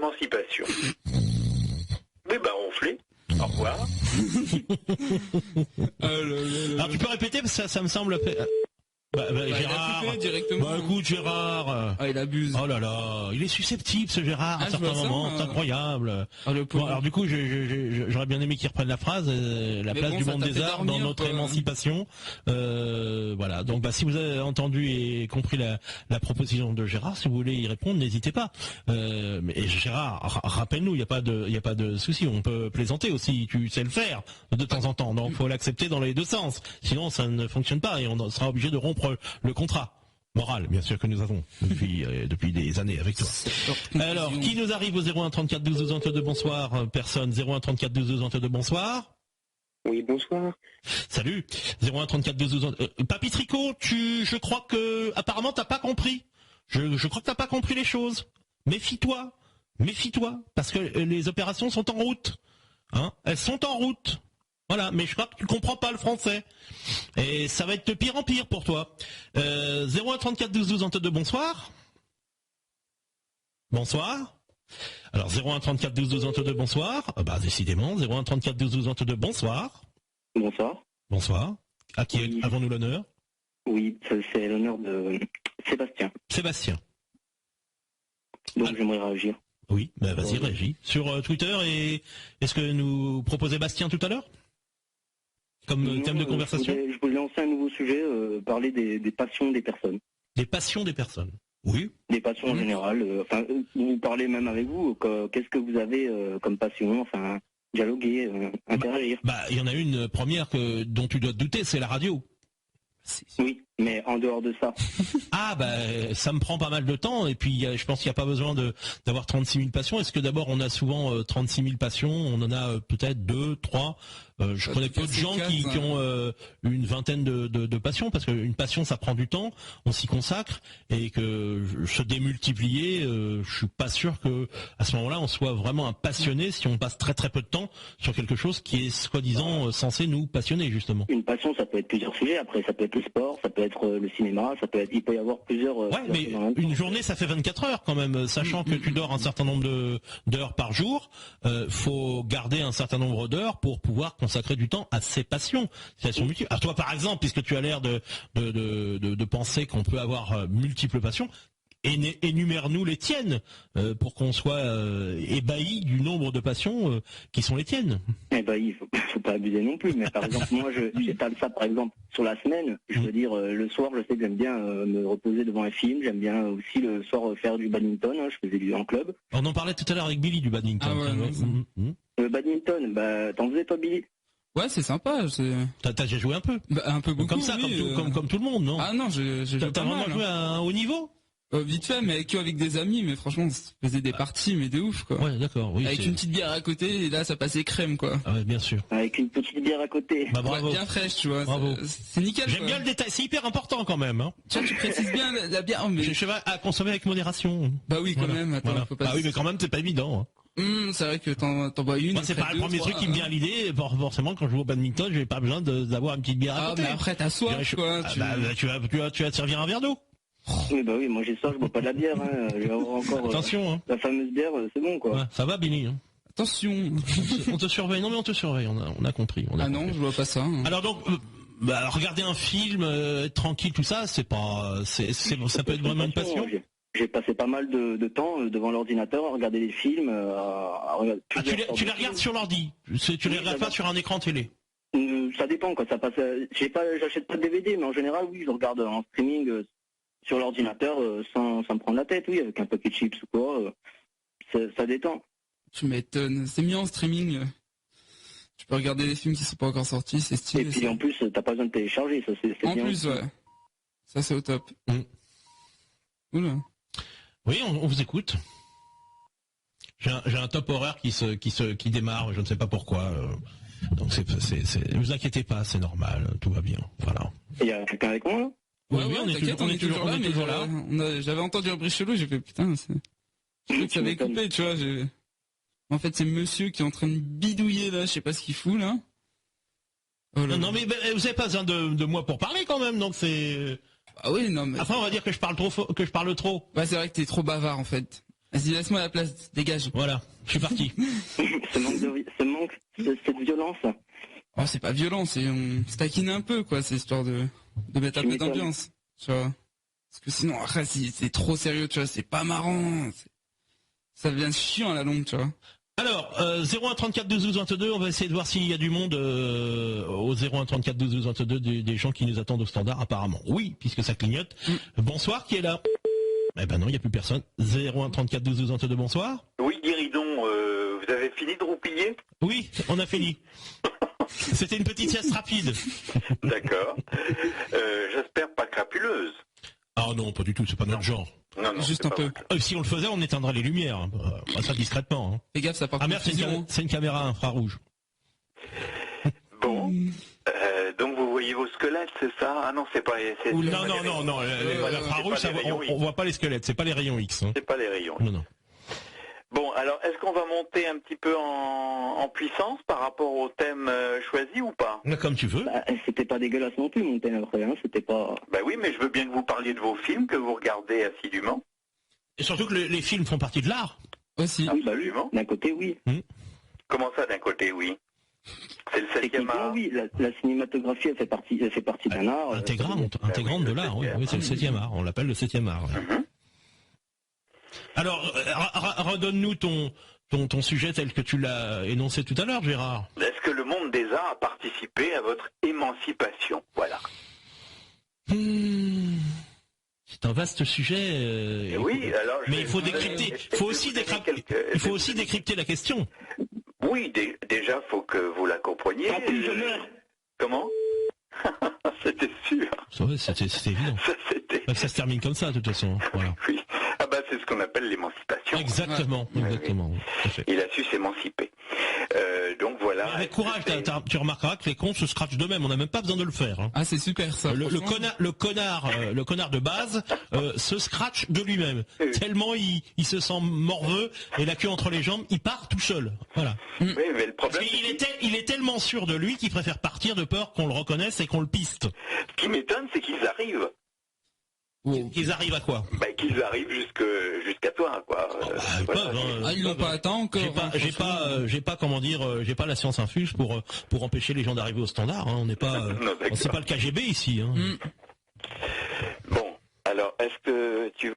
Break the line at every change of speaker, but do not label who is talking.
émancipation. Mais bah ronflez. Au revoir.
Alors tu peux répéter parce que ça me semble... Gérard,
il a coupé directement.
Bah écoute Gérard,
il abuse.
Oh là là, il est susceptible ce Gérard à certains moments, c'est incroyable. Bon, alors du coup, j'aurais bien aimé qu'il reprenne la phrase, la place du monde des arts dans notre émancipation. Voilà. Donc si vous avez entendu et compris la proposition de Gérard, si vous voulez y répondre, n'hésitez pas. Mais Gérard, rappelle-nous, il y a pas de souci, on peut plaisanter aussi, tu sais le faire de temps en temps. Donc faut l'accepter dans les deux sens. Sinon ça ne fonctionne pas et on sera obligé de rompre le contrat moral, bien sûr, que nous avons depuis des années avec toi. Alors, qui nous arrive au 01 34 12 12 22, bonsoir, personne, 01 34 12 12 22, bonsoir.
Oui, bonsoir.
Salut, 01 34 12 12 Papy Tricot, je crois que, apparemment, t'as pas compris. Je crois que t'as pas compris les choses. Méfie-toi, parce que les opérations sont en route. Hein, elles sont en route. Voilà, mais je crois que tu comprends pas le français. Et ça va être de pire en pire pour toi. 01 34 12 12 22, bonsoir. Bonsoir. Alors 01 34 12 12 22, bonsoir. Décidément, 01 34 12 12 22, bonsoir.
Bonsoir.
Bonsoir. À qui avons-nous l'honneur?
Oui, c'est l'honneur de Sébastien.
Sébastien.
Donc j'aimerais réagir.
Oui, vas-y, réagis. Sur Twitter, et est-ce que nous proposait Bastien tout à l'heure comme thème de conversation?
Je voulais lancer un nouveau sujet, parler des passions des personnes.
Des passions des personnes. Oui.
Des passions en général. Vous parlez même avec vous. Qu'est-ce que vous avez comme passion? Enfin, dialoguer, interagir.
Il y en a une première dont tu dois te douter, c'est la radio.
Oui, mais en dehors de ça.
Ça me prend pas mal de temps, et puis je pense qu'il n'y a pas besoin d'avoir 36 000 passions. Est-ce que d'abord on a souvent 36 000 passions? On en a peut-être 2, 3. Je connais peu de gens qui ont une vingtaine de passions, parce qu'une passion ça prend du temps, on s'y consacre, et que se démultiplier, je suis pas sûr que à ce moment-là on soit vraiment un passionné si on passe très très peu de temps sur quelque chose qui est soi-disant censé nous passionner justement.
Une passion, ça peut être plusieurs sujets. Après, ça peut être le sport, ça peut être le cinéma, il peut y avoir plusieurs.
Mais une journée ça fait 24 heures quand même, sachant que tu dors un certain nombre d'heures par jour, faut garder un certain nombre d'heures pour pouvoir consacrer du temps à ses passions. Multiples. Alors toi par exemple, puisque tu as l'air de penser qu'on peut avoir multiples passions, énumère-nous les tiennes pour qu'on soit ébahi du nombre de passions qui sont les tiennes.
Il faut pas abuser non plus, mais par exemple moi j'étale ça par exemple sur la semaine. Je veux dire, le soir je sais que j'aime bien me reposer devant un film, j'aime bien aussi le soir faire du badminton, je faisais en club.
On en parlait tout à l'heure avec Billy du badminton.
Le badminton, t'en faisais toi Billy?
Ouais, c'est sympa.
T'as déjà joué un peu?
Un peu beaucoup.
Comme ça,
oui,
comme tout le monde, non?
Ah non, j'ai joué
pas mal. T'as vraiment joué à un haut niveau?
Vite fait, mais avec des amis, mais franchement, ça faisait des parties, mais de ouf, quoi.
Ouais, d'accord, oui.
Avec une petite bière à côté, et là, ça passait crème, quoi.
Ah ouais, bien sûr.
Avec une petite bière à côté.
Bravo.
Ouais, bien fraîche, tu vois.
Bravo.
C'est nickel.
J'aime bien le détail, c'est hyper important quand même, hein.
Tu précises bien la bière, mais...
Je sais pas, à consommer avec modération.
Bah oui, quand même, attends,
voilà.
faut pas...
oui, mais quand même, c'est pas évident, hein.
C'est vrai que t'en bois une.
Moi, c'est pas le premier truc qui me vient à l'idée. Forcément, quand je joue au badminton, j'ai pas besoin d'avoir une petite bière à côté.
Mais après, t'as soif, quoi.
Tu vas te servir un verre d'eau.
Oui, moi j'ai soif, je bois pas de la bière, hein. Je vais avoir encore
attention,
la fameuse bière, c'est bon, quoi.
Ouais, ça va, Billy, hein.
Attention.
On te surveille. Non, mais on te surveille, on a compris.
Non, je vois pas ça. Hein.
Alors donc, regarder un film, être tranquille, tout ça, ça peut être vraiment une passion.
J'ai passé pas mal de temps devant l'ordinateur à regarder des films.
Tu les regardes sur l'ordi. Tu les regardes pas sur un écran télé.
Ça dépend, quoi. Ça passe. J'achète pas de DVD, mais en général, oui, je regarde en streaming sur l'ordinateur sans me prendre la tête, oui, avec un paquet de chips ou quoi. Ça détend.
Tu m'étonnes. C'est mieux en streaming. Tu peux regarder des films qui sont pas encore sortis, c'est stylé.
Et puis en plus, t'as pas besoin de télécharger, ça c'est bien.
En plus, ouais. Ça c'est au top. Oula.
Oui, on vous écoute. J'ai un top horaire qui démarre, je ne sais pas pourquoi. Donc ne vous inquiétez pas, c'est normal, tout va bien. Voilà.
Il y a quelqu'un avec moi là?
Oui, on est toujours là.
J'avais entendu un bruit chelou, j'ai fait putain, je crois que ça avait coupé, tu vois. En fait, c'est monsieur qui est en train de bidouiller là, je sais pas ce qu'il fout là.
Oh là. Non mais vous avez pas besoin de moi pour parler quand même, donc c'est.
Ah oui, non mais.
Après on va dire que je parle trop.
Bah c'est vrai que t'es trop bavard en fait. Vas-y, laisse-moi la place, dégage.
Voilà, je suis parti.
Cette violence.
Oh, c'est pas violent, on se taquine un peu, quoi, c'est histoire de mettre un peu d'ambiance, tu vois. Parce que sinon, après, si c'est trop sérieux, tu vois, c'est pas marrant. Ça devient chiant à la longue, tu vois.
Alors, 01 34 12 12 22, on va essayer de voir s'il y a du monde au 01 34 12 12 22, des gens qui nous attendent au standard, apparemment. Oui, puisque ça clignote. Bonsoir, qui est là? Eh ben non, il n'y a plus personne. 01 34 12 12 22, bonsoir.
Oui, Guéridon, vous avez fini de roupiller?
Oui, on a fini. C'était une petite sieste rapide.
D'accord. J'espère pas crapuleuse.
Ah non, pas du tout, c'est pas notre genre.
Non,
juste un peu.
Si on le faisait, on éteindrait les lumières. Ça discrètement. Hein.
Fais gaffe, ça part.
Ah merde, c'est une caméra infrarouge.
Bon. Donc vous voyez vos squelettes, c'est ça? Ah non, c'est pas...
Non. L'infrarouge, on voit pas les squelettes, c'est pas les rayons X. Hein.
C'est pas les rayons.
Non.
Bon, alors, est-ce qu'on va monter un petit peu en puissance par rapport au thème choisi ou pas?
Comme tu veux.
C'était pas dégueulasse non plus, mon thème après, hein, c'était pas...
Bah oui, mais je veux bien que vous parliez de vos films, que vous regardez assidûment.
Et surtout que les films font partie de l'art.
Aussi.
Absolument.
D'un côté, oui.
Comment ça, d'un côté, oui? C'est le 7e art.
Oui, la cinématographie, elle fait partie d'un art.
Intégrante de l'art, oui, c'est le 7e art, on l'appelle le 7e art. Ouais. Alors, redonne-nous ton sujet tel que tu l'as énoncé tout à l'heure, Gérard.
Est-ce que le monde des arts a participé à votre émancipation? Voilà.
C'est un vaste sujet.
Oui, alors...
Mais il faut décrypter. Il faut aussi décrypter la question.
Oui, déjà, faut que vous la compreniez. Comment? C'était sûr.
C'était évident. Ça se termine comme ça, de toute façon. Voilà.
Oui. Ah bah c'est ce qu'on appelle l'émancipation.
Exactement.
Oui.
Tout à fait.
Il a su s'émanciper. Donc voilà.
Avec courage, tu remarqueras que les cons se scratchent d'eux-mêmes. On n'a même pas besoin de le faire. Hein.
Ah, c'est super ça.
Le connard de base se scratche de lui-même. Tellement il se sent morveux et la queue entre les jambes, il part tout seul. Voilà.
Oui, mais le problème.
Il est tellement sûr de lui qu'il préfère partir de peur qu'on le reconnaisse et qu'on le piste.
Ce qui m'étonne, c'est qu'ils arrivent.
Ils arrivent à quoi?
Qu'ils arrivent jusqu'à toi, quoi.
Ils l'ont pas atteint encore.
J'ai pas la science infuse pour empêcher les gens d'arriver au standard. Hein. On n'est pas, c'est pas le KGB ici. Hein.
Bon, alors est-ce que tu